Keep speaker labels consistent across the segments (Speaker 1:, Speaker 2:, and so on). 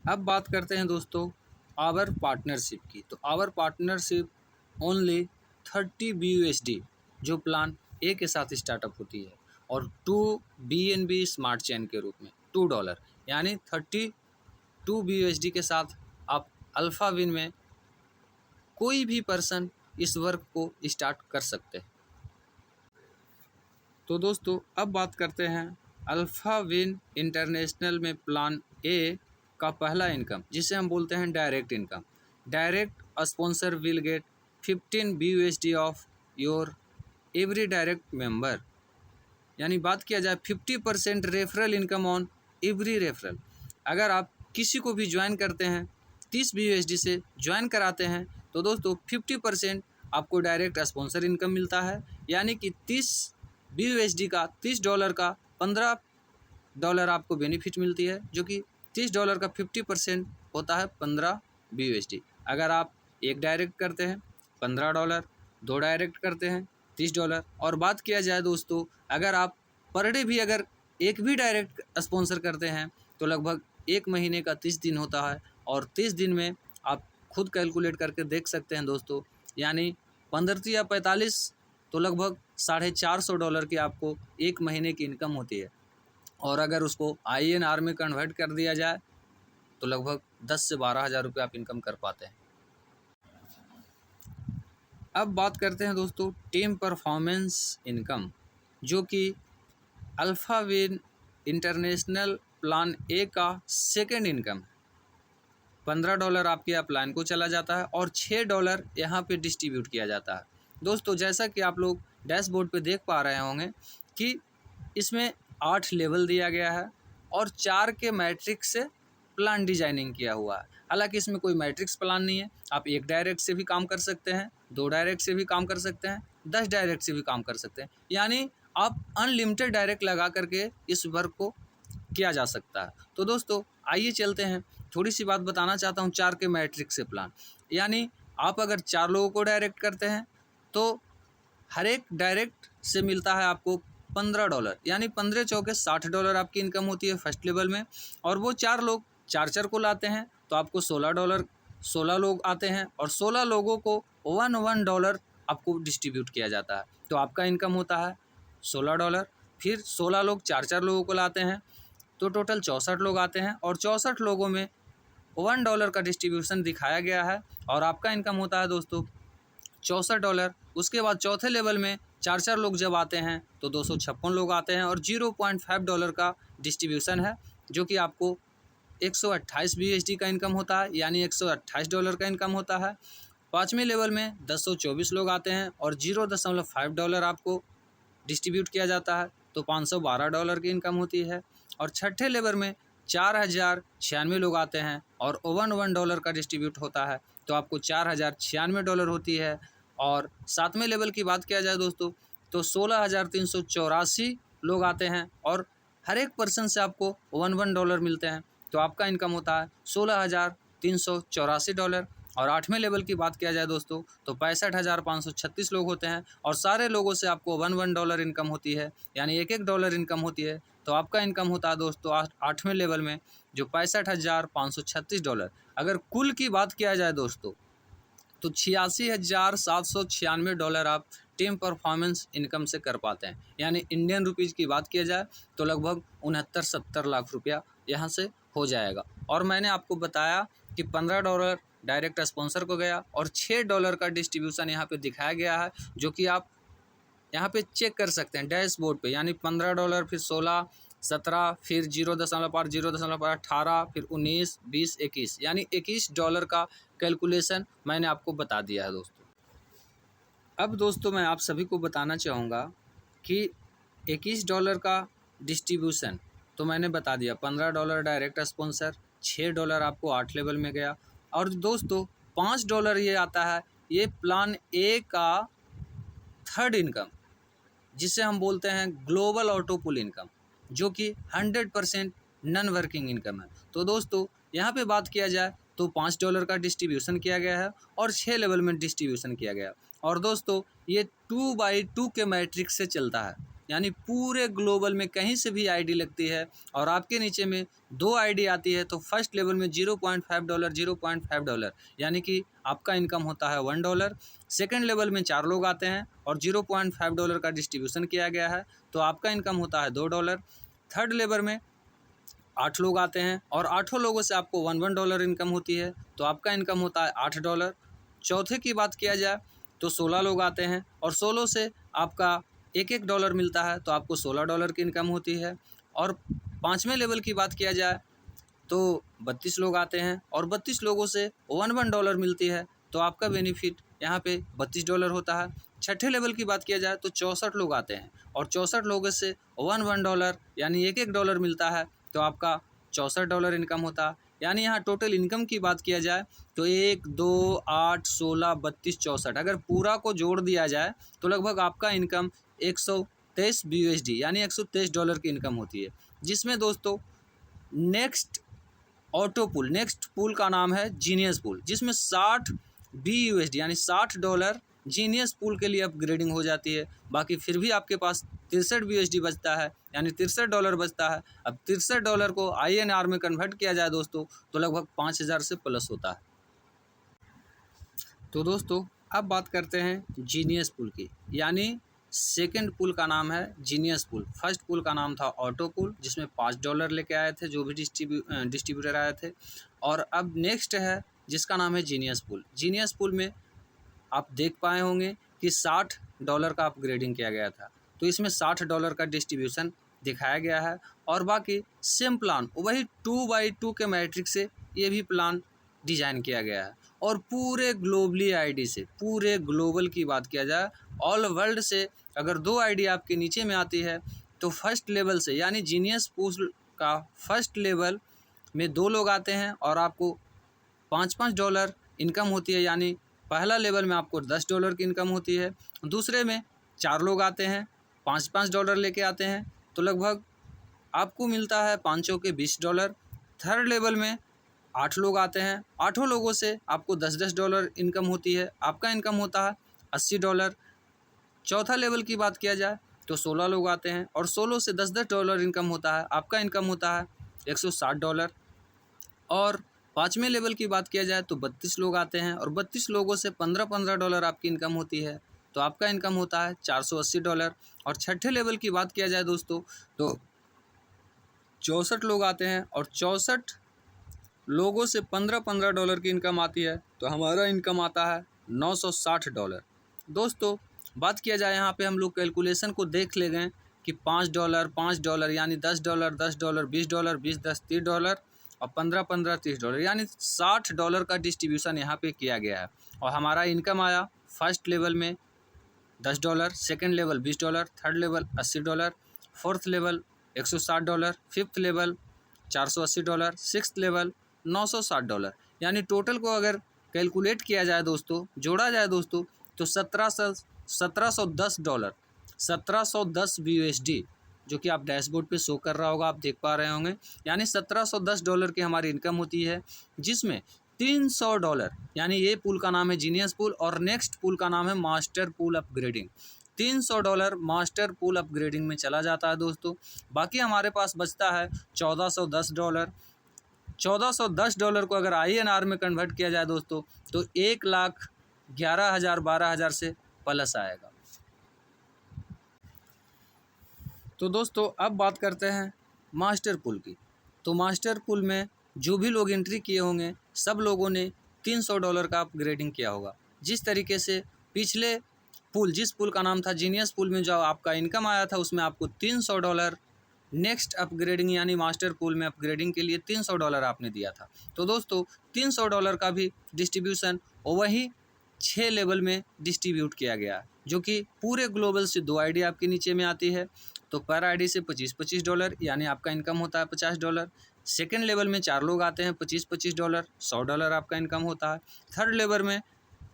Speaker 1: अब बात करते हैं दोस्तों आवर पार्टनरशिप की। तो आवर पार्टनरशिप ओनली 30 BUSD जो प्लान ए के साथ स्टार्टअप होती है और 2 BNB स्मार्ट चेन के रूप में $2 यानी 32 BUSD के साथ आप अल्फ़ा विन में कोई भी पर्सन इस वर्क को स्टार्ट कर सकते हैं। तो दोस्तों अब बात करते हैं अल्फ़ा विन इंटरनेशनल में प्लान ए का पहला इनकम जिसे हम बोलते हैं direct income. Direct sponsor will get 15 BUSD of your every direct member, यानी बात किया जाए 50% referral income on every referral. अगर आप किसी को भी ज्वाइन करते हैं 30 BUSD से ज्वाइन कराते हैं तो दोस्तों 50% आपको डायरेक्ट स्पॉन्सर इनकम मिलता है, यानी कि 30 BUSD का $30 का $15 आपको बेनिफिट मिलती है, जो कि $30 का 50% होता है 15 BUSD। अगर आप एक डायरेक्ट करते हैं $15, 2 डायरेक्ट करते हैं $30। और बात किया जाए दोस्तों अगर आप पर डे भी अगर एक भी डायरेक्ट स्पॉन्सर करते हैं तो लगभग 1 महीने का 30 दिन होता है, और 30 दिन में आप खुद कैलकुलेट करके देख सकते हैं दोस्तों, यानी 15 या 45 तो लगभग $450 की आपको 1 महीने की इनकम होती है। और अगर उसको INR में कन्वर्ट कर दिया जाए तो लगभग 10 से 12 हज़ार रुपये आप इनकम कर पाते हैं। अब बात करते हैं दोस्तों टीम परफॉर्मेंस इनकम, जो कि alpha win international plan A का सेकेंड इनकम है। $15 आपके अपलाइन को चला जाता है और $6 यहाँ पे डिस्ट्रीब्यूट किया जाता है। दोस्तों जैसा कि आप लोग डैशबोर्ड पे देख पा रहे होंगे कि इसमें 8 लेवल दिया गया है और 4 के मैट्रिक्स से प्लान डिजाइनिंग किया हुआ है। हालांकि इसमें कोई मैट्रिक्स प्लान नहीं है, आप 1 डायरेक्ट से भी काम कर सकते हैं, 2 डायरेक्ट से भी काम कर सकते हैं, 10 डायरेक्ट से भी काम कर सकते हैं, यानी आप अनलिमिटेड डायरेक्ट लगा करके इस वर्क को किया जा सकता है। तो दोस्तों आइए चलते हैं, थोड़ी सी बात बताना चाहता हूँ 4 के मैट्रिक्स से प्लान। यानी आप अगर 4 लोगों को डायरेक्ट करते हैं तो हर एक डायरेक्ट से मिलता है आपको $15, यानी 15 चौके $60 आपकी इनकम होती है फर्स्ट लेवल में। और वो 4 लोग 4 को लाते हैं तो आपको $16, 16 लोग आते हैं और 16 लोगों को $1 आपको डिस्ट्रीब्यूट किया जाता है, तो आपका इनकम होता है $16। फिर 16 लोग 4 लोगों को लाते हैं तो टोटल 64 लोग आते हैं और 64 लोगों में $1 का डिस्ट्रीब्यूशन दिखाया गया है और आपका इनकम होता है दोस्तों $64। उसके बाद चौथे लेवल में 4 लोग जब आते हैं तो 256 लोग आते हैं और $0.5 का डिस्ट्रीब्यूशन है, जो कि आपको 128 BUSD का इनकम होता है, यानी $128 का इनकम होता है। 5वें लेवल में 1024 लोग आते हैं और $0.5 आपको डिस्ट्रीब्यूट किया जाता है, तो $512 की इनकम होती है। और 6ठे लेवल में 4096 लोग आते हैं और $1 का डिस्ट्रीब्यूट होता है, तो आपको $4096 होती है। और 7वें लेवल की बात किया जाए दोस्तों तो 16,384 लोग आते हैं और हर एक पर्सन से आपको $1 मिलते हैं, तो आपका इनकम होता है $16,384। और 8वें लेवल की बात किया जाए दोस्तों तो 65,536 लोग होते हैं और सारे लोगों से आपको $1 इनकम होती है, यानी $1 इनकम होती है, तो आपका इनकम होता है दोस्तों 8वें लेवल में जो $65,536। अगर कुल की बात किया जाए दोस्तों तो $86,796 आप टीम परफॉर्मेंस इनकम से कर पाते हैं, यानी इंडियन रुपीज़ की बात किया जाए तो लगभग 69-70 लाख रुपया यहाँ से हो जाएगा। और मैंने आपको बताया कि $15 डायरेक्ट स्पॉन्सर को गया और $6 का डिस्ट्रीब्यूशन यहाँ पे दिखाया गया है, जो कि आप यहाँ पे चेक कर सकते हैं डैशबोर्ड पे, यानी $15 फिर 16 17 फिर 0.8 0.18 फिर 19 20 21, यानी $21 का कैलकुलेशन मैंने आपको बता दिया है दोस्तों। अब दोस्तों मैं आप सभी को बताना चाहूँगा कि $21 का डिस्ट्रीब्यूशन तो मैंने बता दिया, $15 डायरेक्ट स्पॉन्सर, $6 आपको 8 लेवल में गया, और दोस्तों $5 ये आता है, ये प्लान ए का थर्ड इनकम जिसे हम बोलते हैं ग्लोबल ऑटो पुल इनकम, जो कि 100% नॉन वर्किंग इनकम है। तो दोस्तों यहाँ पे बात किया जाए तो $5 का डिस्ट्रीब्यूशन किया गया है और 6 लेवल में डिस्ट्रीब्यूशन किया गया। और दोस्तों ये 2/2 के मैट्रिक्स से चलता है, यानी पूरे ग्लोबल में कहीं से भी आईडी लगती है और आपके नीचे में 2 आईडी आती है तो फर्स्ट लेवल में $0.5 $0.5 यानी कि आपका इनकम होता है $1। सेकेंड लेवल में 4 लोग आते हैं और $0.5 का डिस्ट्रीब्यूशन किया गया है तो आपका इनकम होता है $2। थर्ड लेवल में 8 लोग आते हैं और 8 लोगों से आपको $1 इनकम होती है तो आपका इनकम होता है $8। चौथे की बात किया जाए तो 16 लोग आते हैं और 16 से आपका $1 मिलता है तो आपको $16 की इनकम होती है। और पाँचवें लेवल की बात किया जाए तो 32 लोग आते हैं और 32 लोगों से $1 मिलती है तो आपका बेनिफिट यहाँ पे $32 होता है। छठे लेवल की बात किया जाए तो 64 लोग आते हैं और 64 लोगों से $1 यानी $1 मिलता है तो आपका $64 इनकम होता है। यानी यहाँ टोटल इनकम की बात किया जाए तो 1, 2, 8, 16, 32, 64 अगर पूरा को जोड़ दिया जाए तो लगभग आपका इनकम 123 BUSD यानी $123 की इनकम होती है। जिसमें दोस्तों नेक्स्ट पुल का नाम है जीनियस पुल, जिसमें 60 BUSD यानी $60 जीनियस पुल के लिए अपग्रेडिंग हो जाती है। बाकी फिर भी आपके पास 63 BUSD बचता है यानी $63 बचता है। अब $63 को INR में कन्वर्ट किया जाए दोस्तों तो लगभग 5000 से प्लस होता है। तो दोस्तों अब बात करते हैं जीनियस पुल की, यानी सेकेंड पुल का नाम है जीनियस पुल। फर्स्ट पुल का नाम था ऑटो पुल जिसमें $5 लेके आए थे जो भी डिस्ट्रीब्यूटर आए थे। और अब नेक्स्ट है जिसका नाम है जीनियस पुल। जीनियस पुल में आप देख पाए होंगे कि $60 का अपग्रेडिंग किया गया था तो इसमें $60 का डिस्ट्रीब्यूशन दिखाया गया है। और बाकी सेम प्लान वही 2x2 के मैट्रिक्स से ये भी प्लान डिज़ाइन किया गया है। और पूरे ग्लोबली आईडी से, पूरे ग्लोबल की बात किया जाए ऑल वर्ल्ड से अगर 2 आईडी आपके नीचे में आती है तो फर्स्ट लेवल से यानी जीनियस पुल का फर्स्ट लेवल में 2 लोग आते हैं और आपको $5 इनकम होती है। यानी पहला लेवल में आपको $10 की इनकम होती है, दूसरे में 4 लोग आते हैं $5 लेके आते हैं तो लगभग आपको मिलता है 5 के $20। थर्ड लेवल में 8 लोग आते हैं, 8 लोगों से आपको $10 इनकम होती है, आपका इनकम होता है $80। चौथा लेवल की बात किया जाए तो 16 लोग आते हैं और 16 से $10 इनकम होता है, आपका इनकम होता है $160। और पाँचवें लेवल की बात किया जाए तो 32 लोग आते हैं और 32 लोगों से $15 आपकी इनकम होती है तो आपका इनकम होता है $480। और छठे लेवल की बात किया जाए दोस्तों तो 64 लोग आते हैं और 64 लोगों से $15 की इनकम आती है तो हमारा इनकम आता है $960। दोस्तों बात किया जाए यहाँ पे हम लोग कैलकुलेशन को देख ले गए कि $5 यानी $10 $10 $20 20 10 $30 और 15 15 $30 यानी $60 का डिस्ट्रीब्यूशन यहाँ पे किया गया है। और हमारा इनकम आया फर्स्ट लेवल में $10, second level $20, third level $80, fourth level $160, fifth level $480, sixth level $960। यानी टोटल को अगर कैलकुलेट किया जाए दोस्तों, जोड़ा जाए दोस्तों तो $1710 BUSD जो कि आप डैशबोर्ड पे शो कर रहा होगा, आप देख पा रहे होंगे। यानी $1710 की हमारी इनकम होती है जिसमें $300 यानी ये पुल का नाम है जीनियस पुल और नेक्स्ट पुल का नाम है मास्टर पुल अपग्रेडिंग। $300 मास्टर पुल अपग्रेडिंग में चला जाता है दोस्तों। बाकी हमारे पास बचता है $1410। $1410 को अगर INR में कन्वर्ट किया जाए दोस्तों तो 1,11,000 12,000 से प्लस आएगा। तो दोस्तों अब बात करते हैं मास्टर पुल की। तो मास्टर पुल में जो भी लोग एंट्री किए होंगे सब लोगों ने $300 का अपग्रेडिंग किया होगा। जिस तरीके से पिछले पुल, जिस पुल का नाम था जीनियस पुल में जो आपका इनकम आया था उसमें आपको $300 नेक्स्ट अपग्रेडिंग यानी मास्टर पुल में अपग्रेडिंग के लिए $300 आपने दिया था। तो दोस्तों $300 का भी डिस्ट्रीब्यूशन वही 6 लेवल में डिस्ट्रीब्यूट किया गया जो कि पूरे ग्लोबल से 2 आईडी आपके नीचे में आती है तो पर आईडी से $25 यानी आपका इनकम होता है $50। सेकेंड लेवल में 4 लोग आते हैं $25 $100 आपका इनकम होता है। थर्ड लेवल में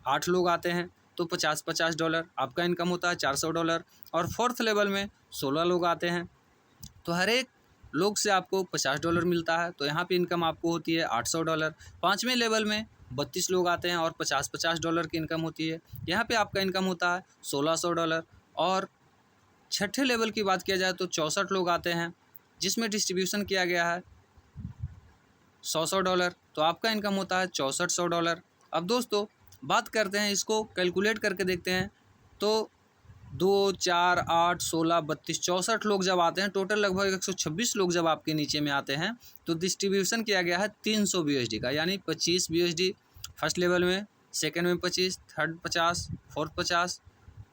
Speaker 1: 8 लोग आते हैं तो $50 आपका इनकम होता है $400। और फोर्थ लेवल में 16 लोग आते हैं तो हर एक लोग से आपको $50 मिलता है तो यहाँ पे इनकम आपको होती है $800। पाँचवें लेवल में 32 लोग आते हैं और $50 की इनकम होती है, यहाँ पे आपका इनकम होता है $1600। और छठे लेवल की बात किया जाए तो 64 लोग आते हैं, जिसमें डिस्ट्रीब्यूशन किया गया है $100, तो आपका इनकम होता है $6400। अब दोस्तों बात करते हैं, इसको कैलकुलेट करके देखते हैं, तो 2, 4, 8, 16, 32, 64 लोग जब आते हैं, टोटल लगभग 126 लोग जब आपके नीचे में आते हैं, तो डिस्ट्रीब्यूशन किया गया है 300 BUSD का, यानी 25 BUSD फर्स्ट लेवल में, सेकेंड में 25, थर्ड 50, फोर्थ 50,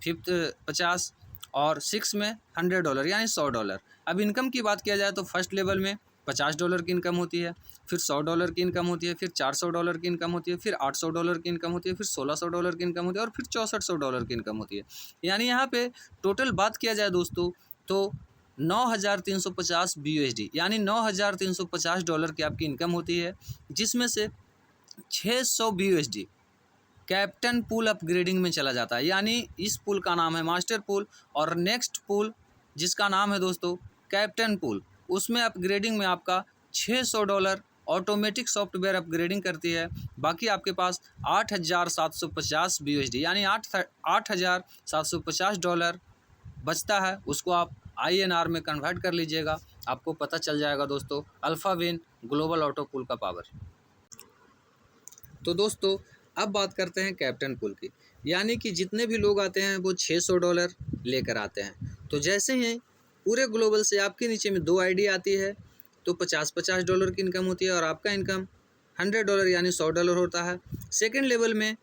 Speaker 1: फिफ्थ 50 और सिक्स में $100 यानी $100। अब इनकम की बात किया जाए तो फर्स्ट लेवल में $50 की इनकम होती है, फिर $100 की इनकम होती है, फिर $400 की इनकम होती है, फिर $800 की इनकम होती है, फिर $1600 की इनकम होती है और फिर $6400 की इनकम होती है। यानी यहाँ पे टोटल बात किया जाए दोस्तों तो 9350 BUSD यानी $9350 की आपकी इनकम होती है, जिसमें से 600 BUSD कैप्टन पूल अपग्रेडिंग में चला जाता है। यानी इस पूल का नाम है मास्टर पूल, और नेक्स्ट पूल जिसका नाम है दोस्तों कैप्टन पूल, उसमें अपग्रेडिंग में आपका $600 ऑटोमेटिक सॉफ्टवेयर अपग्रेडिंग करती है। बाकी आपके पास 8750 BUSD यानी $8750 बचता है, उसको आप INR में कन्वर्ट कर लीजिएगा, आपको पता चल जाएगा दोस्तों अल्फाविन ग्लोबल ऑटो पूल का पावर। तो दोस्तों अब बात करते हैं कैप्टन पूल की, यानी कि जितने भी लोग आते हैं वो $600 लेकर आते हैं। तो जैसे ही पूरे ग्लोबल से आपके नीचे में 2 ID आती है, तो $50 की इनकम होती है और आपका इनकम $100 यानी $100 होता है। सेकेंड लेवल में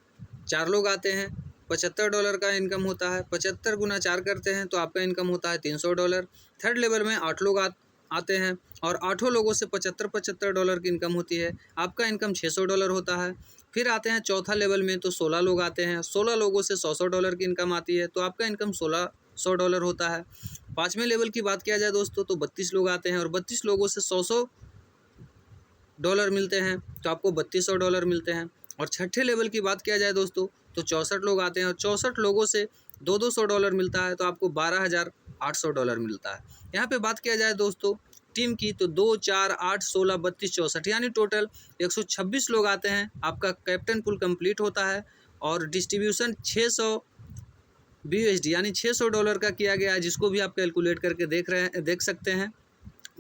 Speaker 1: 4 लोग आते हैं, $75 का इनकम होता है, 75 गुना 4 करते हैं तो आपका इनकम होता है $300। थर्ड लेवल में 8 लोग आते हैं और 8 लोगों से $75 की इनकम होती है, आपका इनकम $600 होता है। फिर आते हैं चौथा लेवल में, तो 16 लोग आते हैं, 16 लोगों से $100 की इनकम आती है, तो आपका इनकम $1600 होता है। पाँचवें लेवल की बात किया जाए दोस्तों तो 32 लोग आते हैं और 32 लोगों से $100 मिलते हैं, तो आपको $3200 मिलते हैं। और छठे लेवल की बात किया जाए दोस्तों तो 64 लोग आते हैं और 64 लोगों से $200 मिलता है, तो आपको $12800 मिलता है। यहाँ पे बात किया जाए दोस्तों टीम की तो 2, 4, 8, 16, 32, 64 यानी टोटल 126 लोग आते हैं, आपका कैप्टन पूल कंप्लीट होता है और डिस्ट्रीब्यूशन 600 BUSD यानी $600 का किया गया है, जिसको भी आप कैलकुलेट करके देख सकते हैं।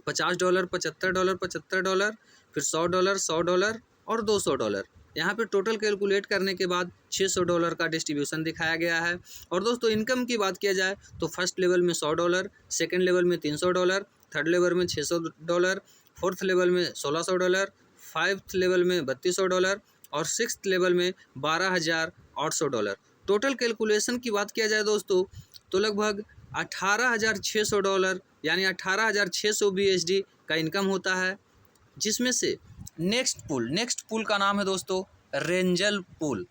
Speaker 1: $50, $75, $75, फिर $100, $100 और $200। यहाँ पे टोटल कैलकुलेट करने के बाद $600 का डिस्ट्रीब्यूशन दिखाया गया है। और दोस्तों इनकम की बात किया जाए तो फर्स्ट लेवल में $100, सेकेंड लेवल में $300, थर्ड लेवल में $600, फोर्थ लेवल में $1600, फाइव्थ लेवल में $3200 और सिक्स्थ लेवल में $12800। टोटल कैलकुलेशन की बात किया जाए दोस्तों तो लगभग $18600 यानी 18600 BUSD का इनकम होता है, जिसमें से नेक्स्ट पूल का नाम है दोस्तों रेंजर पूल।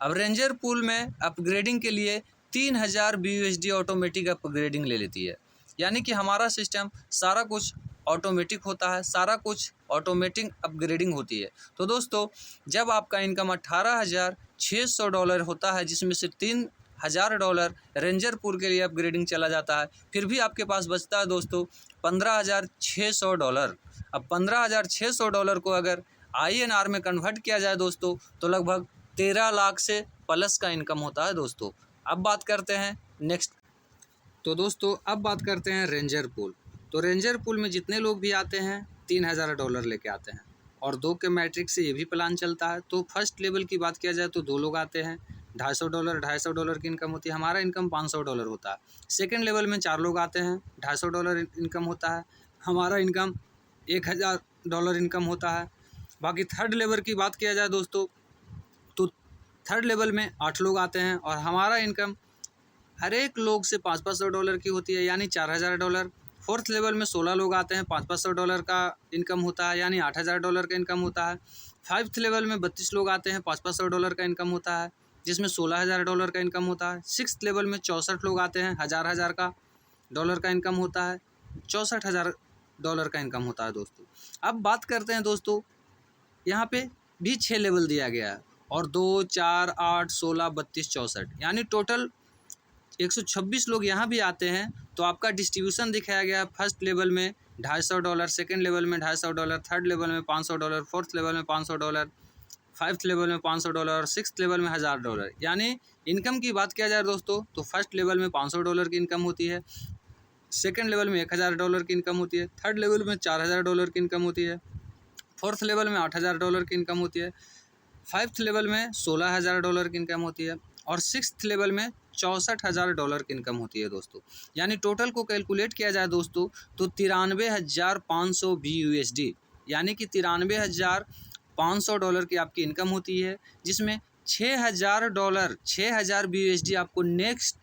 Speaker 1: अब रेंजर पूल में अपग्रेडिंग के लिए 3000 BUSD ऑटोमेटिक अपग्रेडिंग ले लेती है, यानी कि हमारा सिस्टम सारा कुछ ऑटोमेटिक होता है, सारा कुछ ऑटोमेटिक अपग्रेडिंग होती है। तो दोस्तों जब आपका इनकम $18600 होता है, जिसमें से $3000 रेंजर पूल के लिए अपग्रेडिंग चला जाता है, फिर भी आपके पास बचता है दोस्तों $15600। अब $15600 को अगर INR में कन्वर्ट किया जाए दोस्तों तो लगभग 13 लाख से प्लस का इनकम होता है दोस्तों। अब बात करते हैं नेक्स्ट। तो दोस्तों अब बात करते हैं रेंजर पूल। तो रेंजर पूल में जितने लोग भी आते हैं $3000 लेके आते हैं और 2 के मैट्रिक से ये भी प्लान चलता है। तो फर्स्ट लेवल की बात किया जाए तो 2 लोग आते हैं, $250 की इनकम होती है, हमारा इनकम $500 होता है। सेकेंड लेवल में 4 लोग आते हैं, $250 इनकम होता है, हमारा इनकम $1000 इनकम होता है। बाकी थर्ड लेवल की बात किया जाए दोस्तों तो थर्ड लेवल में 8 लोग आते हैं और हमारा इनकम हर एक लोग से $500 की होती है, यानी $4000। फोर्थ लेवल में 16 लोग आते हैं, $500 का इनकम होता है, यानी $8000 का इनकम होता है। फाइव्थ लेवल में 32 लोग आते हैं, $500 का इनकम होता है, जिसमें $16000 का इनकम होता है। सिक्स्थ लेवल में 64 लोग आते हैं, $1000 का डॉलर का इनकम होता है, $64000 का इनकम होता है दोस्तों। अब बात करते हैं दोस्तों, यहाँ पे भी 6 लेवल दिया गया है और 2, 4, 8, 16, 32, 64 यानी टोटल 126 लोग यहाँ भी आते हैं। तो आपका डिस्ट्रीब्यूशन दिखाया गया है फर्स्ट लेवल में $250, सेकेंड लेवल में $250, थर्ड लेवल में $500, फोर्थ लेवल में $500, 5th लेवल में $500, 6th लेवल में $1000। यानी इनकम की बात किया जाए दोस्तों तो फर्स्ट लेवल में $500 की इनकम होती है, सेकंड लेवल में $1000 की इनकम होती है, थर्ड लेवल में $4000 की इनकम होती है, फोर्थ लेवल में $8000 की इनकम होती है, 5th लेवल में $16000 की इनकम होती है और 6th लेवल में $64,000 की इनकम होती है दोस्तों। यानी टोटल को कैलकुलेट किया जाए दोस्तों तो 93,500 BUSD यानी कि $93,500 की आपकी इनकम होती है, जिसमें $6,000 BUSD आपको नेक्स्ट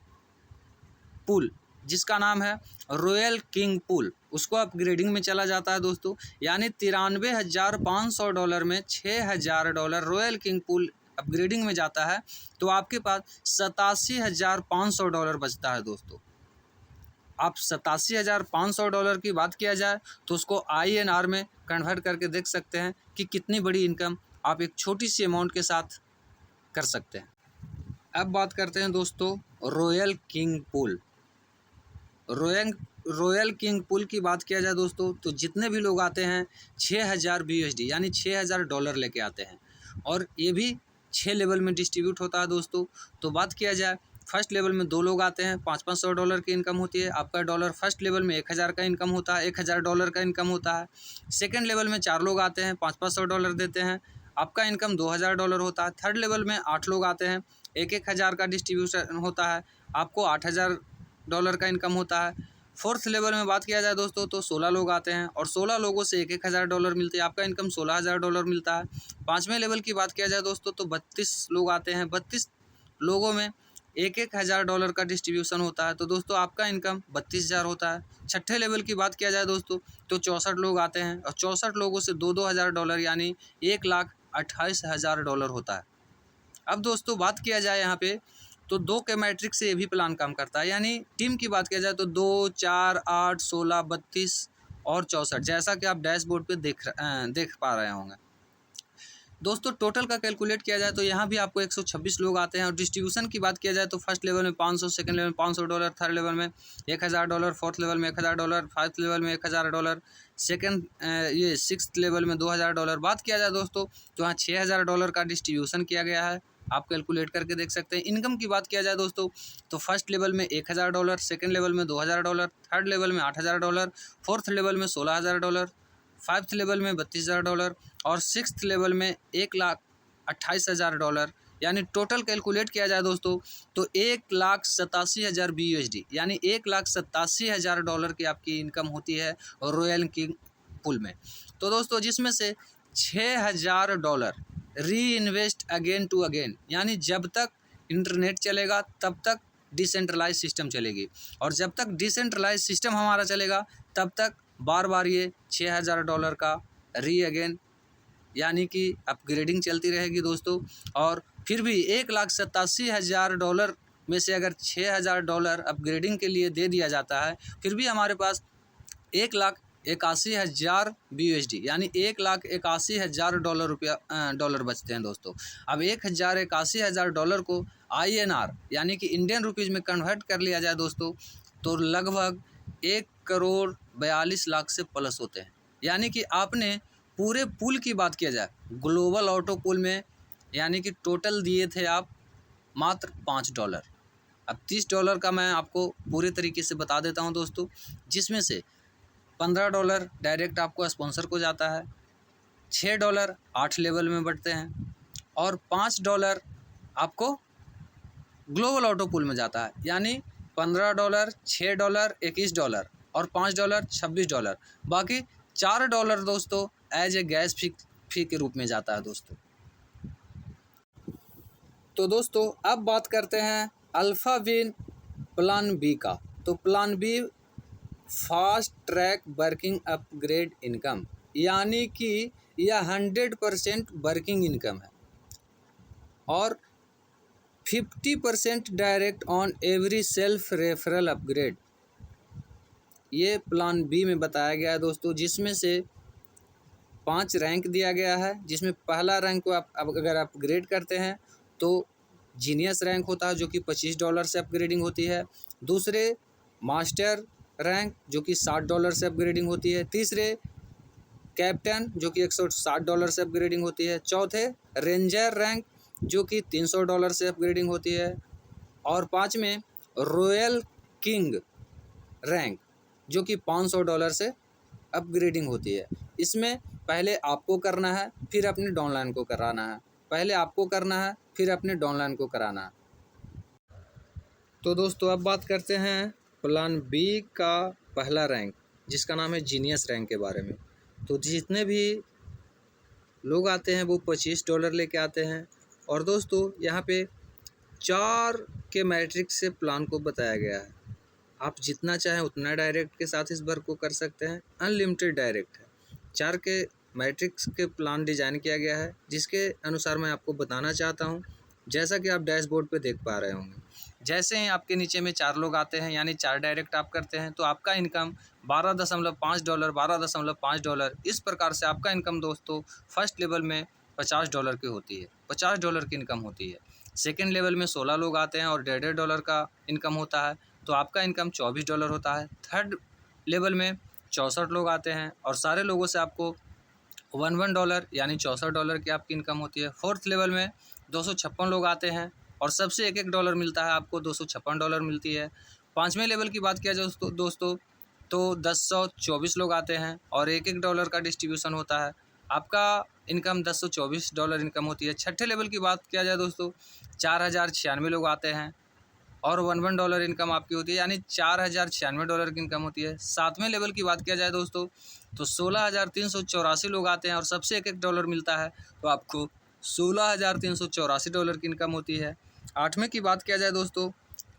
Speaker 1: पूल जिसका नाम है रॉयल किंग पूल, उसको अपग्रेडिंग में चला जाता है दोस्तों। यानी $93,500 में $6,000 रॉयल किंग पूल अपग्रेडिंग में जाता है तो आपके पास $87,500 बचता है दोस्तों। आप $87,500 की बात किया जाए तो उसको INR में कन्वर्ट करके देख सकते हैं कि कितनी बड़ी इनकम आप एक छोटी सी अमाउंट के साथ कर सकते हैं। अब बात करते हैं दोस्तों royal king pool. Royal king pool की बात किया जाए दोस्तों तो जितने भी लोग आते हैं 6,000 BUSD यानी $6,000 लेके आते हैं और ये भी 6 लेवल में डिस्ट्रीब्यूट होता है दोस्तों। तो बात किया जाए फर्स्ट लेवल में 2 लोग आते हैं, $500 की इनकम होती है। आपका डॉलर फर्स्ट लेवल में 1000 का इनकम होता है, $1000 का इनकम होता है। सेकेंड लेवल में 4 लोग आते हैं, $500 देते हैं, आपका इनकम $2000 होता है। थर्ड लेवल में 8 लोग आते हैं, 1000 का डिस्ट्रीब्यूशन होता है, आपको $8000 का इनकम होता है। फोर्थ लेवल में बात किया जाए दोस्तों तो 16 लोग आते हैं और 16 लोगों से $1000 मिलते हैं, आपका इनकम $16,000 मिलता है। पाँचवें लेवल की बात किया जाए दोस्तों तो 32 लोग आते हैं, 32 लोगों में $1000 का डिस्ट्रीब्यूशन होता है तो दोस्तों आपका इनकम 32,000 होता है। छठे लेवल की बात किया जाए दोस्तों तो 64 लोग आते हैं और 64 लोगों से $2,000 यानी $1,28,000 होता है। अब दोस्तों बात किया जाए यहाँ पे तो 2 के मैट्रिक्स से ये भी प्लान काम करता है। यानी टीम की बात किया जाए तो 2, 4, 8, 16, 32 और 64 जैसा कि आप डैशबोर्ड पे देख पा रहे होंगे दोस्तों। टोटल का कैलकुलेट किया जाए तो यहाँ भी आपको 126 लोग आते हैं और डिस्ट्रीब्यूशन की बात किया जाए तो फर्स्ट लेवल में 500, सेकंड लेवल में $500, थर्ड लेवल में $1000, फोर्थ लेवल में $1000, 5th लेवल में $1000, ये 6th लेवल में $2000। बात किया जाए दोस्तों तो यहाँ $6000 का डिस्ट्रीब्यूशन किया गया है, आप कैलकुलेट करके देख सकते हैं। इनकम की बात किया जाए दोस्तों तो फर्स्ट लेवल में $1000, सेकंड लेवल में $2000, थर्ड लेवल में $8000, फोर्थ लेवल में $16,000, 5th लेवल में $32,000 और 6th लेवल में $1,28,000। यानी टोटल कैलकुलेट किया जाए दोस्तों तो 1,87,000 BUSD यानी $1,87,000 की आपकी इनकम होती है रॉयल किंग पूल में। तो दोस्तों जिसमें से $6,000 री इन्वेस्ट अगेन टू अगेन यानी जब तक इंटरनेट चलेगा तब तक डिसेंट्रलाइज सिस्टम चलेगी और जब तक डिसेंट्रलाइज सिस्टम हमारा चलेगा तब तक बार बार ये $6,000 का री अगेन यानी कि अपग्रेडिंग चलती रहेगी दोस्तों। और फिर भी $1,87,000 में से अगर $6,000 अपग्रेडिंग के लिए दे दिया जाता है फिर भी हमारे पास $1,81,000 BUSD यानी $1,81,000 बचते हैं दोस्तों। अब $1,81,000 को INR यानी कि इंडियन रुपीज़ में कन्वर्ट कर लिया जाए दोस्तों तो लगभग 1,42,00,000 से प्लस होते हैं। यानी कि आपने पूरे पूल की बात किया जाए ग्लोबल ऑटो पूल में यानी कि टोटल दिए थे आप मात्र $5। अब $30 का मैं आपको पूरे तरीके से बता देता हूं दोस्तों, जिसमें से $15 डायरेक्ट आपको स्पॉन्सर को जाता है, $6 8 लेवल में बढ़ते हैं और $5 आपको ग्लोबल ऑटो पूल में जाता है। यानी $15, $6 $21 और $5 $26। बाकी $4 दोस्तों एज ए गैस फी के रूप में जाता है दोस्तों। तो दोस्तों अब बात करते हैं अल्फाविन प्लान बी का। तो plan B fast track working upgrade income यानी कि यह 100% वर्किंग इनकम है और 50% direct on every self referral upgrade. ये प्लान बी में बताया गया है दोस्तों, जिसमें से 5 रैंक दिया गया है, जिसमें पहला रैंक को आप अगर अपग्रेड करते हैं तो जीनियस रैंक होता है जो कि $25 से अपग्रेडिंग होती है। दूसरे मास्टर रैंक जो कि $60 से अपग्रेडिंग होती है। तीसरे कैप्टन जो कि $160 से अपग्रेडिंग होती है। चौथे रेंजर रैंक जो कि $300 से अपग्रेडिंग होती है। और पाँचवें रॉयल किंग रैंक जो कि $500 से अपग्रेडिंग होती है। इसमें पहले आपको करना है, फिर अपने डाउनलाइन को कराना है। पहले आपको करना है, फिर अपने डाउनलाइन को कराना है। तो दोस्तों अब बात करते हैं प्लान बी का पहला रैंक जिसका नाम है जीनियस रैंक के बारे में। तो जितने भी लोग आते हैं वो $25 लेके आते हैं। और दोस्तों यहाँ पे 4 के मैट्रिक्स से प्लान को बताया गया है। आप जितना चाहें उतना डायरेक्ट के साथ इस वर्क को कर सकते हैं, अनलिमिटेड डायरेक्ट है। 4 के मैट्रिक्स के प्लान डिज़ाइन किया गया है जिसके अनुसार मैं आपको बताना चाहता हूँ। जैसा कि आप डैशबोर्ड पे देख पा रहे होंगे, जैसे ही आपके नीचे में 4 लोग आते हैं यानी 4 डायरेक्ट आप करते हैं तो आपका इनकम $12.5 $12.5 इस प्रकार से आपका इनकम दोस्तों फर्स्ट लेवल में $50 की होती है, $50 की इनकम होती है। सेकेंड लेवल में 16 लोग आते हैं और $1.5 का इनकम होता है तो आपका इनकम $24 होता है। थर्ड लेवल में 64 लोग आते हैं और सारे लोगों से आपको $1 यानी $64 की आपकी इनकम होती है। फोर्थ लेवल में 256 लोग आते हैं और सबसे $1 मिलता है, आपको $256 मिलती है। पाँचवें लेवल की बात किया जाए दोस्तों तो 1024 लोग आते हैं और $1 का डिस्ट्रीब्यूशन होता है। आपका इनकम $1024 इनकम होती है। छठे लेवल की बात किया जाए दोस्तों 4096 लोग आते हैं और $1 इनकम आपकी होती है यानी $4096 की इनकम होती है। सातवें लेवल की बात किया जाए दोस्तों तो 16,384 लोग आते हैं और सबसे $1 मिलता है तो आपको $16,384 की इनकम होती है। आठवें की बात किया जाए दोस्तों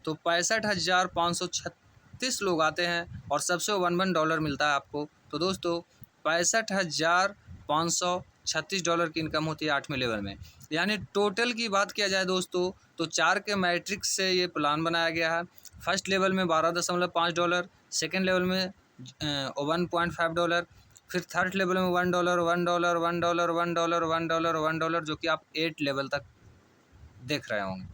Speaker 1: तो 65,536 लोग आते हैं और सबसे $1 मिलता है आपको। तो दोस्तों $65,536 की इनकम होती है आठवें लेवल में। यानी टोटल की बात किया जाए दोस्तों तो 4 के मैट्रिक्स से ये प्लान बनाया गया है। फर्स्ट लेवल में $12.5, सेकेंड लेवल में $1.5, फिर थर्ड लेवल में $1, $1, $1, $1, $1, $1 जो कि आप 8 लेवल तक देख रहे होंगे।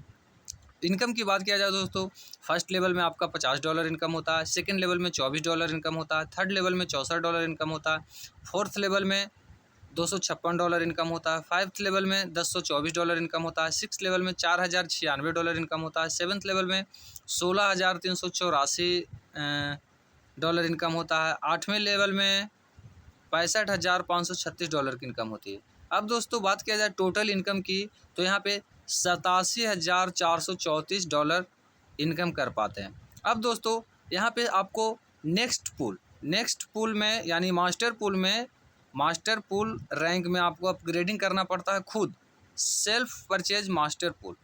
Speaker 1: इनकम की बात किया जाए दोस्तों फर्स्ट लेवल में आपका $50 इनकम होता है, सेकेंड लेवल में $24 इनकम होता है, थर्ड लेवल में $64 इनकम होता है, फोर्थ लेवल में $256 इनकम होता है, फाइव्थ लेवल में $1024 इनकम होता है, सिक्स लेवल में $4096 इनकम होता है, सेवन्थ लेवल में $16,384 इनकम होता है, आठवें लेवल में $65,536 की इनकम होती है। अब दोस्तों बात किया जाए टोटल इनकम की तो यहाँ पे $87,434 इनकम कर पाते हैं। अब दोस्तों यहाँ पे आपको नेक्स्ट पुल में यानी मास्टर पुल रैंक में आपको अपग्रेडिंग करना पड़ता है खुद, सेल्फ परचेज मास्टर पुल।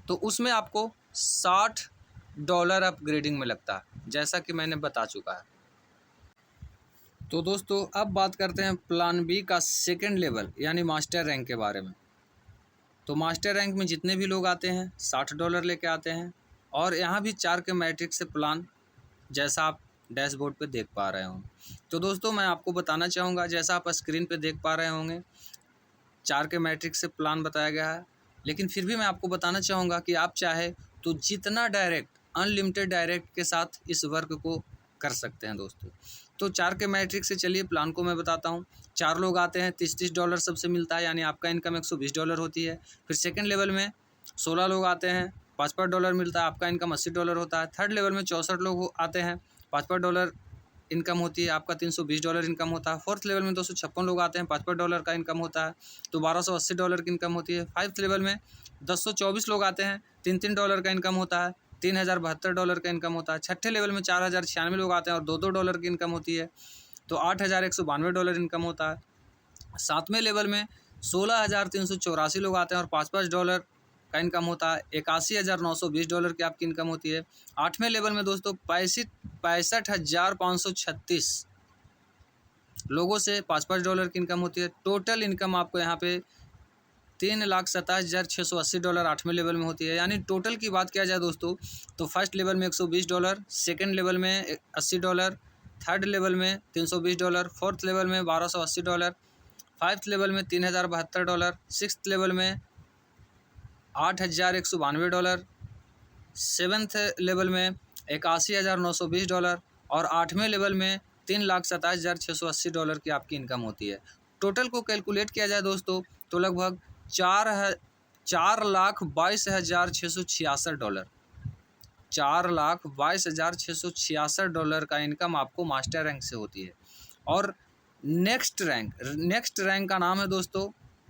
Speaker 1: तो उसमें आपको $60 अपग्रेडिंग में लगता है जैसा कि मैंने बता चुका है। तो दोस्तों अब बात करते हैं प्लान बी का सेकेंड लेवल यानी मास्टर रैंक के बारे में। तो मास्टर रैंक में जितने भी लोग आते हैं $60 लेके आते हैं और यहाँ भी 4 के मैट्रिक्स से प्लान जैसा आप डैशबोर्ड पे देख पा रहे होंगे। तो दोस्तों मैं आपको बताना चाहूँगा जैसा आप स्क्रीन पे देख पा रहे होंगे 4 के मैट्रिक्स से प्लान बताया गया है, लेकिन फिर भी मैं आपको बताना चाहूँगा कि आप चाहे तो जितना डायरेक्ट अनलिमिटेड डायरेक्ट के साथ इस वर्क को कर सकते हैं दोस्तों। तो 4 के मैट्रिक्स से चलिए प्लान को मैं बताता हूँ। 4 लोग आते हैं $30 सबसे मिलता है यानी आपका इनकम $120 होती है। फिर सेकंड लेवल में 16 लोग आते हैं $5 मिलता है, आपका इनकम $80 होता है। थर्ड लेवल में 64 लोग आते हैं $5 इनकम होती है, आपका $320 इनकम होता है। फोर्थ लेवल में 256 लोग आते हैं $5 का इनकम होता है तो $1280 की इनकम होती है। फाइव्थ लेवल में 1024 लोग आते हैं $3 का इनकम होता है, $3072 का इनकम होता है। छठे लेवल में 4096 लोग आते हैं और $2 की इनकम होती है तो $8192 इनकम होता है। सातवें लेवल में 16,384 लोग आते हैं और $5 का इनकम होता है, $81,920 की आपकी इनकम होती है। आठवें लेवल में दोस्तों 65,536 लोगों से $5 की इनकम होती है। टोटल इनकम आपको यहाँ पे $3,27,680 आठवें लेवल में होती है। यानी टोटल की बात किया जाए दोस्तों तो फर्स्ट लेवल में $120, सेकेंड लेवल में $80, थर्ड लेवल में $320, फोर्थ लेवल में $1280, फाइव्थ लेवल में $3072, सिक्स्थ लेवल में $8,192, सेवन्थ लेवल में $81,920 और आठवें लेवल में $3,27,680 की आपकी इनकम होती है। टोटल को कैलकुलेट किया जाए दोस्तों तो लगभग $4,22,666 $4,22,666 का इनकम आपको मास्टर रैंक से होती है। और नेक्स्ट रैंक का नाम है दोस्तों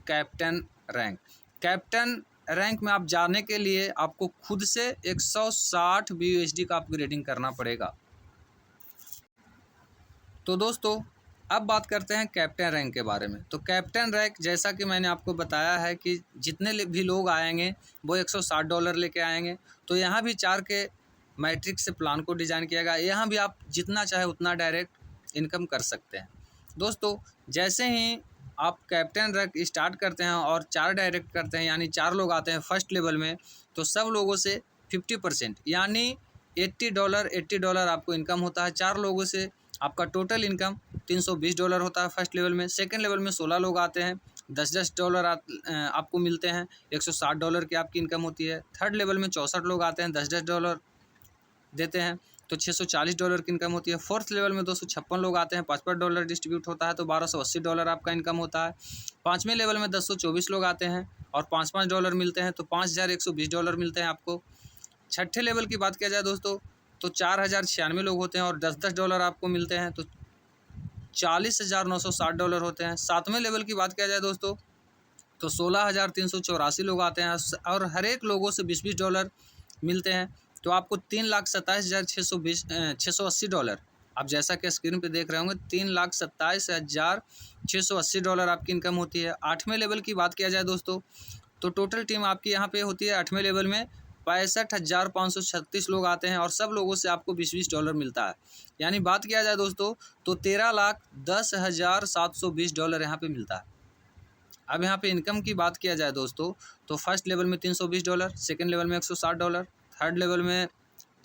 Speaker 1: कैप्टन रैंक। कैप्टन रैंक में आप जाने के लिए आपको खुद से 160 BUSD का अपग्रेडिंग करना पड़ेगा। तो दोस्तों अब बात करते हैं कैप्टन रैंक के बारे में। तो कैप्टन रैंक जैसा कि मैंने आपको बताया है कि जितने भी लोग आएंगे वो $160 लेके आएंगे। तो यहाँ भी 4 के मैट्रिक्स से प्लान को डिज़ाइन किया गया। यहाँ भी आप जितना चाहे उतना डायरेक्ट इनकम कर सकते हैं। दोस्तों जैसे ही आप कैप्टन रैंक स्टार्ट करते हैं और 4 डायरेक्ट करते हैं, यानी 4 लोग आते हैं फर्स्ट लेवल में, तो सब लोगों से 50% यानी $80 आपको इनकम होता है। 4 लोगों से आपका टोटल इनकम $320 होता है फर्स्ट लेवल में। सेकंड लेवल में 16 लोग आते हैं, $10 आपको मिलते हैं, $160 की आपकी इनकम होती है। थर्ड लेवल में 64 लोग आते हैं, $10 देते हैं तो $640 की इनकम होती है। फोर्थ लेवल में 256 लोग आते हैं, $55 डिस्ट्रीब्यूट होता है तो $1280 आपका इनकम होता है। पाँचवें लेवल में 1024 लोग आते हैं और $5 मिलते हैं तो $5120 मिलते हैं आपको। छठे लेवल की बात किया जाए दोस्तों तो 4096 लोग होते हैं और $10 आपको मिलते हैं तो $40,960 होते हैं। सातवें लेवल की बात किया जाए दोस्तों तो 16,384 लोग आते हैं और हर एक लोगों से $20 मिलते हैं तो आपको $3,27,680 आप जैसा कि स्क्रीन पे देख रहे होंगे $3,27,680 आपकी इनकम होती है। आठवें लेवल की बात किया जाए दोस्तों तो टोटल टीम आपकी यहाँ पे होती है आठवें लेवल में 65,536 लोग आते हैं और सब लोगों से आपको $20 मिलता है। यानी बात किया जाए दोस्तों तो $13,10,720 यहाँ पे मिलता है। अब यहाँ पे इनकम की बात किया जाए दोस्तों तो फर्स्ट लेवल में $320, सेकंड लेवल में $160, थर्ड लेवल में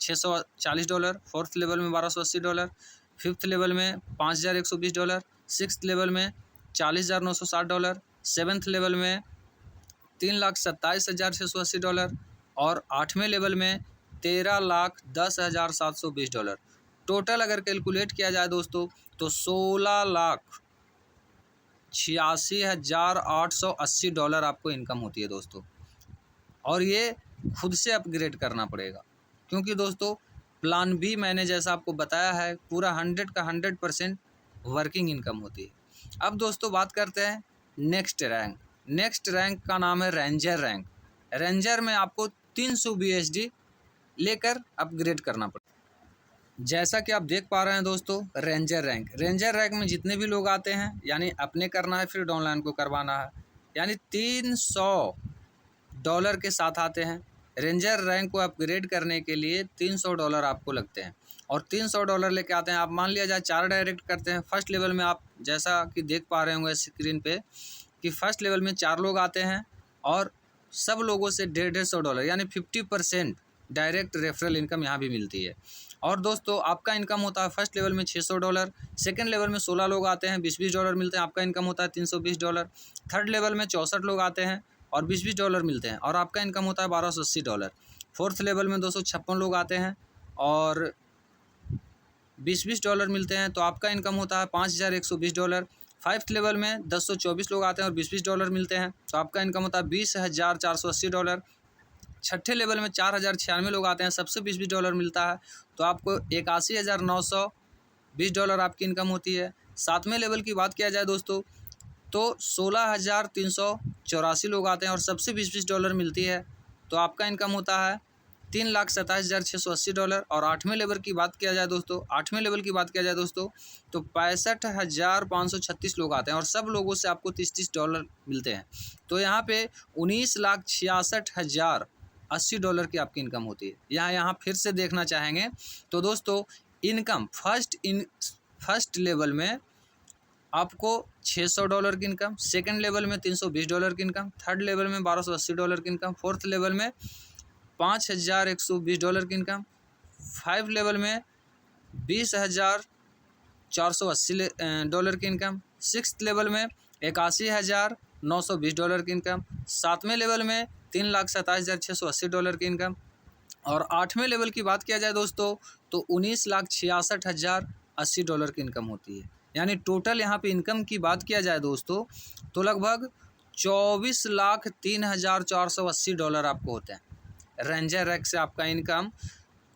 Speaker 1: $640, फोर्थ लेवल में $1280, फिफ्थ लेवल में $5,120, सिक्स्थ लेवल में $40,960, सेवन्थ लेवल में $3,27,680 और आठवें लेवल में $13,10,720। टोटल अगर कैलकुलेट किया जाए दोस्तों तो $16,86,880 आपको इनकम होती है दोस्तों। और ये खुद से अपग्रेड करना पड़ेगा क्योंकि दोस्तों प्लान बी मैंने जैसा आपको बताया है पूरा 100 का 100% वर्किंग इनकम होती है। अब दोस्तों बात करते हैं नेक्स्ट रैंक का नाम है रेंजर रैंक। रेंजर में आपको 300 BUSD लेकर अपग्रेड करना पड़ेगा। जैसा कि आप देख पा रहे हैं दोस्तों रेंजर रैंक में जितने भी लोग आते हैं यानी अपने करना है फिर डाउनलाइन को करवाना है, यानी $300 के साथ आते हैं। रेंजर रैंक को अपग्रेड करने के लिए $300 आपको लगते हैं और $300 लेके आते हैं। आप मान लिया जाए 4 डायरेक्ट करते हैं फर्स्ट लेवल में, आप जैसा कि देख पा रहे होंगे स्क्रीन पे कि फर्स्ट लेवल में 4 लोग आते हैं और सब लोगों से $150 यानी 50% डायरेक्ट रेफरल इनकम यहाँ भी मिलती है। और दोस्तों आपका इनकम होता है फर्स्ट लेवल में $600, सेकंड लेवल में 16 लोग आते हैं $20 मिलते हैं, आपका इनकम होता है $320। थर्ड लेवल में 64 लोग आते हैं और $20 मिलते हैं और आपका इनकम होता है $1280। फोर्थ लेवल में 256 लोग आते हैं और $20 मिलते हैं तो आपका इनकम होता है $5120। फाइव्थ लेवल में 1024 लोग आते हैं और $20 मिलते हैं तो आपका इनकम होता है $20,480। छठे लेवल में 4,096 लोग आते हैं, सबसे $20 मिलता है तो आपको $81,920 आपकी इनकम होती है। सातवें लेवल की बात किया जाए दोस्तों तो 16,384 लोग आते हैं और सबसे $20 मिलती है तो आपका इनकम होता है $3,27,680। और आठवें लेवल की बात किया जाए दोस्तों तो 65,536 लोग आते हैं और सब लोगों से आपको $30 मिलते हैं तो यहाँ पे $19,66,080 की आपकी इनकम होती है। यहाँ फिर से देखना चाहेंगे तो दोस्तों इनकम फर्स्ट लेवल में आपको $600 की इनकम, सेकंड लेवल में $320 की इनकम, थर्ड लेवल में $1280 की इनकम, फोर्थ लेवल में $5,120 की इनकम, फाइव लेवल में $20,480 की इनकम, सिक्स्थ लेवल में $81,920 की इनकम, सातवें लेवल में $3,27,680 की इनकम और आठवें लेवल की बात किया जाए दोस्तों तो $19,66,000 $80 की इनकम होती है। यानी टोटल यहाँ पे इनकम की बात किया जाए दोस्तों तो लगभग $24,03,480 आपको होते हैं। रेंजर रैक से आपका इनकम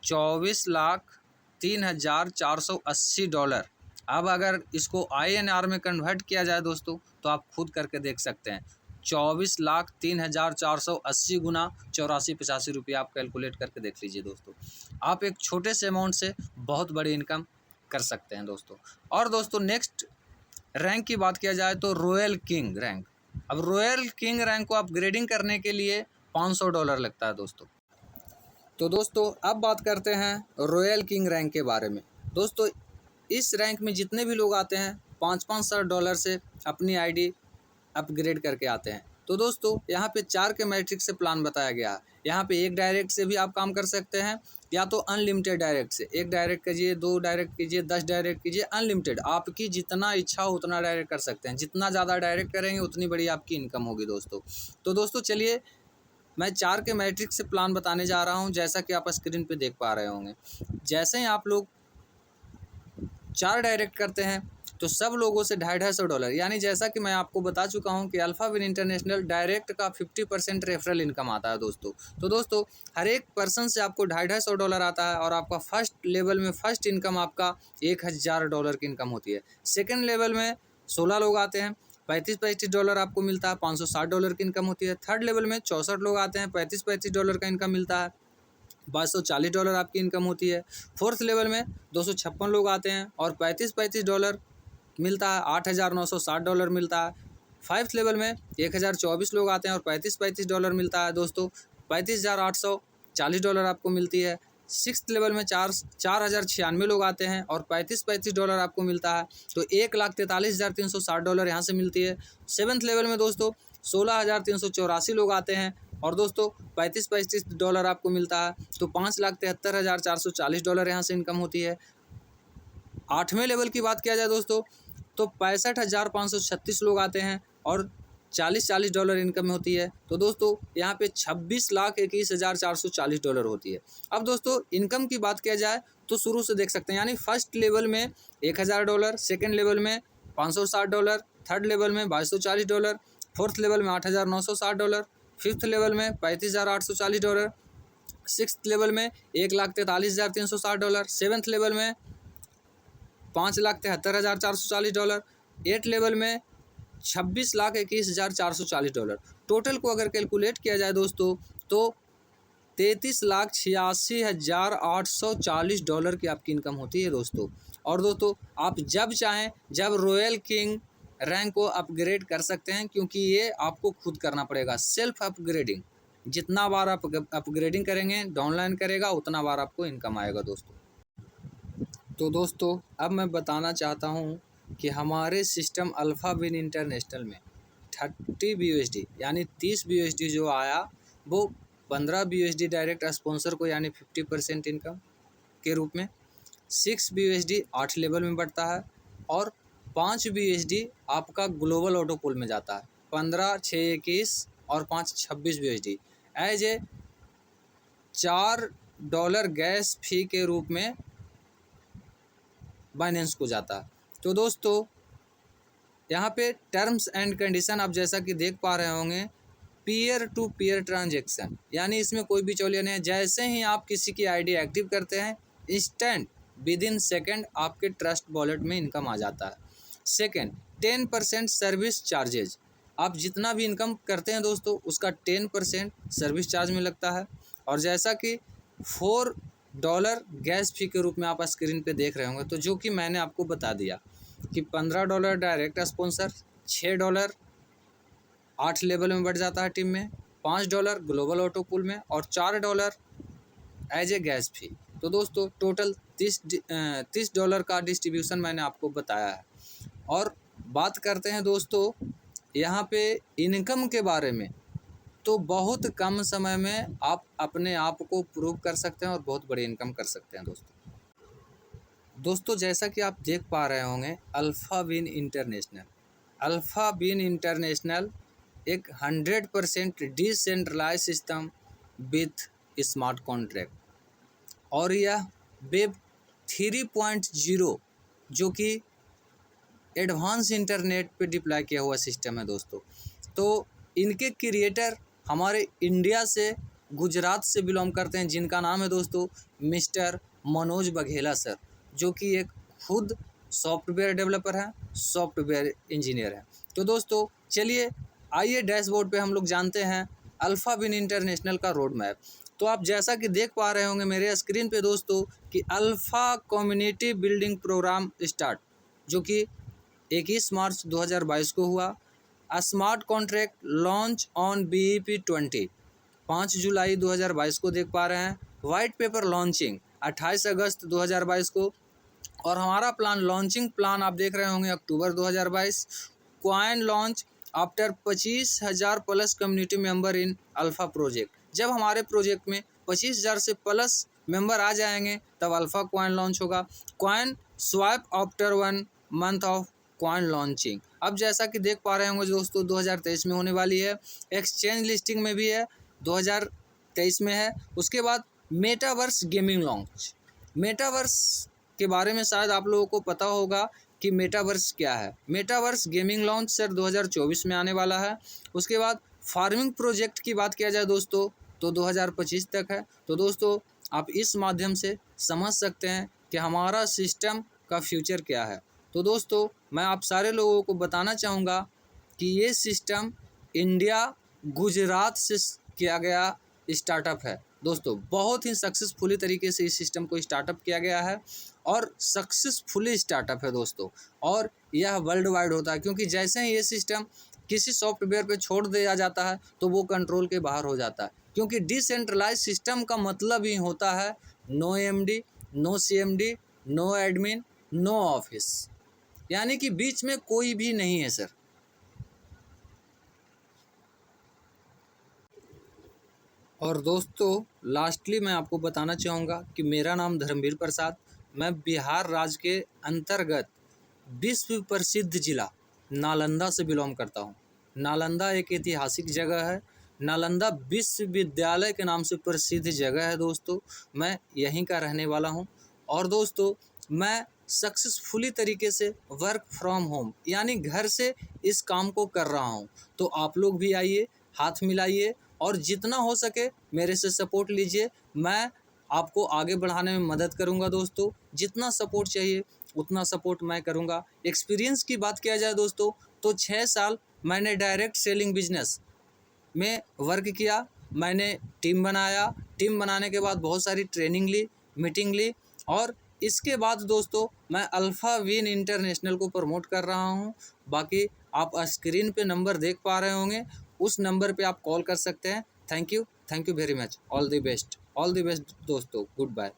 Speaker 1: $24,03,480। अब अगर इसको INR में कन्वर्ट किया जाए दोस्तों तो आप खुद करके देख सकते हैं। 24,03,480 गुना 84-85 रुपये आप कैलकुलेट करके देख लीजिए दोस्तों। आप एक छोटे से अमाउंट से बहुत बड़ी इनकम कर सकते हैं दोस्तों। और दोस्तों नेक्स्ट रैंक की बात किया जाए तो रॉयल किंग रैंक। अब रॉयल किंग रैंक को अपग्रेडिंग करने के लिए $500 लगता है दोस्तों। तो दोस्तों अब बात करते हैं रॉयल किंग रैंक के बारे में। दोस्तों इस रैंक में जितने भी लोग आते हैं $500 से अपनी आईडी अपग्रेड करके आते हैं। तो दोस्तों यहाँ पे 4 के मैट्रिक्स से प्लान बताया गया है। यहाँ पे 1 डायरेक्ट से भी आप काम कर सकते हैं या तो अनलिमिटेड डायरेक्ट से। 1 डायरेक्ट कीजिए, 2 डायरेक्ट कीजिए, 10 डायरेक्ट कीजिए, अनलिमिटेड आपकी जितना इच्छा हो उतना डायरेक्ट कर सकते हैं। जितना ज़्यादा डायरेक्ट करेंगे उतनी बड़ी आपकी इनकम होगी दोस्तों। तो दोस्तों चलिए मैं 4 के मैट्रिक्स से प्लान बताने जा रहा हूँ, जैसा कि आप स्क्रीन पे देख पा रहे होंगे। जैसे ही आप लोग 4 डायरेक्ट करते हैं तो सब लोगों से $250 यानी जैसा कि मैं आपको बता चुका हूं कि अल्फ़ा विन इंटरनेशनल डायरेक्ट का 50% रेफरल इनकम आता है दोस्तों। तो दोस्तों हर एक पर्सन से आपको $250 आता है और आपका फर्स्ट लेवल में फर्स्ट इनकम आपका $1000 की इनकम होती है। सेकेंड लेवल में 16 लोग आते हैं, $35 आपको मिलता है, $560 की इनकम होती है। थर्ड लेवल में 64 लोग आते हैं, $35 का इनकम मिलता है, $2240 आपकी इनकम होती है। फोर्थ लेवल में 256 लोग आते हैं और $35 मिलता है, $8960 मिलता है। फाइव्थ लेवल में 1024 लोग आते हैं और $35 मिलता है दोस्तों, $35,840 आपको मिलती है। सिक्स्थ लेवल में 4096 लोग आते हैं और $35 आपको मिलता है, तो $1,43,360 यहाँ से मिलती है। सेवन्थ लेवल में दोस्तों 16,384 लोग आते हैं और दोस्तों $35 आपको मिलता है, तो $5,73,440 यहाँ से इनकम होती है। आठवें लेवल की बात किया जाए दोस्तों तो 65,536 लोग आते हैं और $40 इनकम होती है। तो दोस्तों यहाँ पे $26,21,440 होती है। अब दोस्तों इनकम की बात किया जाए तो शुरू से देख सकते हैं, यानी फर्स्ट लेवल में $1000, सेकेंड लेवल में $560, थर्ड लेवल में $2240, फोर्थ लेवल में $8,960, फिफ्थ लेवल में $35,840, सिक्स्थ लेवल में $1,43,360, सेवन्थ लेवल में $5,73,440, एट लेवल में $26,21,440। टोटल को अगर कैलकुलेट किया जाए दोस्तों तो $33,86,840 की आपकी इनकम होती है दोस्तों। और दोस्तों आप जब चाहें जब रॉयल किंग रैंक को अपग्रेड कर सकते हैं, क्योंकि ये आपको खुद करना पड़ेगा, सेल्फ अपग्रेडिंग। जितना बार आप अपग्रेडिंग करेंगे डाउनलाइन करेगा उतना बार आपको इनकम आएगा दोस्तों। तो दोस्तों अब मैं बताना चाहता हूँ कि हमारे सिस्टम अल्फ़ा विन इंटरनेशनल में 30 BUSD यानी 30 BUSD जो आया वो 15 BUSD डायरेक्ट स्पॉन्सर को यानी 50% इनकम के रूप में, 6 BUSD 8 लेवल में बढ़ता है और 5 BUSD आपका ग्लोबल ऑटो पूल में जाता है। 15, 6, 21 और 5, 26 BUSD एज ए $4 गैस फी के रूप में बाइनेंस को जाता है। तो दोस्तों यहाँ पे टर्म्स एंड कंडीशन आप जैसा कि देख पा रहे होंगे, पीयर टू पीयर ट्रांजैक्शन, यानी इसमें कोई भी चौलिया नहीं है। जैसे ही आप किसी की आईडी एक्टिव करते हैं इंस्टेंट विद इन सेकेंड आपके ट्रस्ट वॉलेट में इनकम आ जाता है। सेकेंड 10% सर्विस चार्जेज, आप जितना भी इनकम करते हैं दोस्तों उसका 10% सर्विस चार्ज में लगता है। और जैसा कि $4 गैस फी के रूप में आप स्क्रीन पे देख रहे होंगे, तो जो कि मैंने आपको बता दिया कि $15 डायरेक्ट स्पॉन्सर, $6 8 लेवल में बढ़ जाता है टीम में, $5 ग्लोबल ऑटो पूल में और $4 एज ए गैस फी। तो दोस्तों टोटल $30 का डिस्ट्रीब्यूशन मैंने आपको बताया है। और बात करते हैं दोस्तों यहाँ पे इनकम के बारे में, तो बहुत कम समय में आप अपने आप को प्रूव कर सकते हैं और बहुत बड़ी इनकम कर सकते हैं दोस्तों जैसा कि आप देख पा रहे होंगे अल्फ़ा विन इंटरनेशनल एक 100% decentralize system with smart contract, और यह वेब 3.0 जो कि एडवांस इंटरनेट पे डिप्लॉय किया हुआ सिस्टम है दोस्तों। तो इनके क्रिएटर हमारे इंडिया से, गुजरात से बिलोंग करते हैं, जिनका नाम है दोस्तों मिस्टर मनोज बघेला सर, जो कि एक खुद सॉफ्टवेयर डेवलपर हैं, सॉफ्टवेयर इंजीनियर हैं। तो दोस्तों चलिए आइए डैशबोर्ड पे हम लोग जानते हैं अल्फाविन इंटरनेशनल का रोड मैप। तो आप जैसा कि देख पा रहे होंगे मेरे स्क्रीन पे दोस्तों कि alpha community building program start, जो कि 21 मार्च 2022 को हुआ। Smart contract launch on BEP 20, 5 जुलाई 2022 को देख पा रहे हैं। वाइट पेपर लॉन्चिंग 28 अगस्त 2022 को, और हमारा प्लान, लॉन्चिंग प्लान आप देख रहे होंगे अक्टूबर 2022। Coin launch after 25,000 plus community member in alpha project. जब हमारे प्रोजेक्ट में 25,000 से प्लस मेंबर आ जाएंगे तब अल्फ़ा क्वाइन लॉन्च होगा। Coin swap after 1 month of coin launching. अब जैसा कि देख पा रहे होंगे दोस्तों 2023 में होने वाली है। एक्सचेंज लिस्टिंग में भी है, 2023 में है। उसके बाद मेटावर्स गेमिंग लॉन्च। मेटावर्स के बारे में शायद आप लोगों को पता होगा कि मेटावर्स क्या है। मेटावर्स गेमिंग लॉन्च सर 2024 में आने वाला है। उसके बाद फार्मिंग प्रोजेक्ट की बात किया जाए दोस्तों तो 2025 तक है। तो दोस्तों आप इस माध्यम से समझ सकते हैं कि हमारा सिस्टम का फ्यूचर क्या है। तो दोस्तों मैं आप सारे लोगों को बताना चाहूँगा कि ये सिस्टम इंडिया गुजरात से किया गया स्टार्टअप है दोस्तों। बहुत ही सक्सेसफुली तरीके से इस सिस्टम को स्टार्टअप किया गया है और सक्सेसफुली स्टार्टअप है दोस्तों। और यह वर्ल्ड वाइड होता है, क्योंकि जैसे ही ये सिस्टम किसी सॉफ्टवेयर पे छोड़ दिया जाता है तो वो कंट्रोल के बाहर हो जाता है, क्योंकि डिसेंट्रलाइज सिस्टम का मतलब ही होता है no MD, no CMD, no admin, no office, यानी कि बीच में कोई भी नहीं है सर। और दोस्तों लास्टली मैं आपको बताना चाहूँगा कि मेरा नाम धर्मवीर प्रसाद, मैं बिहार राज्य के अंतर्गत विश्व प्रसिद्ध जिला नालंदा से बिलोंग करता हूँ। नालंदा एक ऐतिहासिक जगह है, नालंदा विश्वविद्यालय के नाम से प्रसिद्ध जगह है दोस्तों। मैं यहीं का रहने वाला हूँ। और दोस्तों मैं सक्सेसफुली तरीके से वर्क फ्रॉम होम यानी घर से इस काम को कर रहा हूँ। तो आप लोग भी आइए, हाथ मिलाइए और जितना हो सके मेरे से सपोर्ट लीजिए। मैं आपको आगे बढ़ाने में मदद करूंगा दोस्तों। जितना सपोर्ट चाहिए उतना सपोर्ट मैं करूंगा। एक्सपीरियंस की बात किया जाए दोस्तों तो 6 साल मैंने डायरेक्ट सेलिंग बिजनेस में वर्क किया। मैंने टीम बनाया, टीम बनाने के बाद बहुत सारी ट्रेनिंग ली, मीटिंग ली, और इसके बाद दोस्तों मैं अल्फ़ाविन इंटरनेशनल को प्रमोट कर रहा हूं। बाकी आप स्क्रीन पे नंबर देख पा रहे होंगे, उस नंबर पे आप कॉल कर सकते हैं। Thank you very much. All the best दोस्तों। Good bye.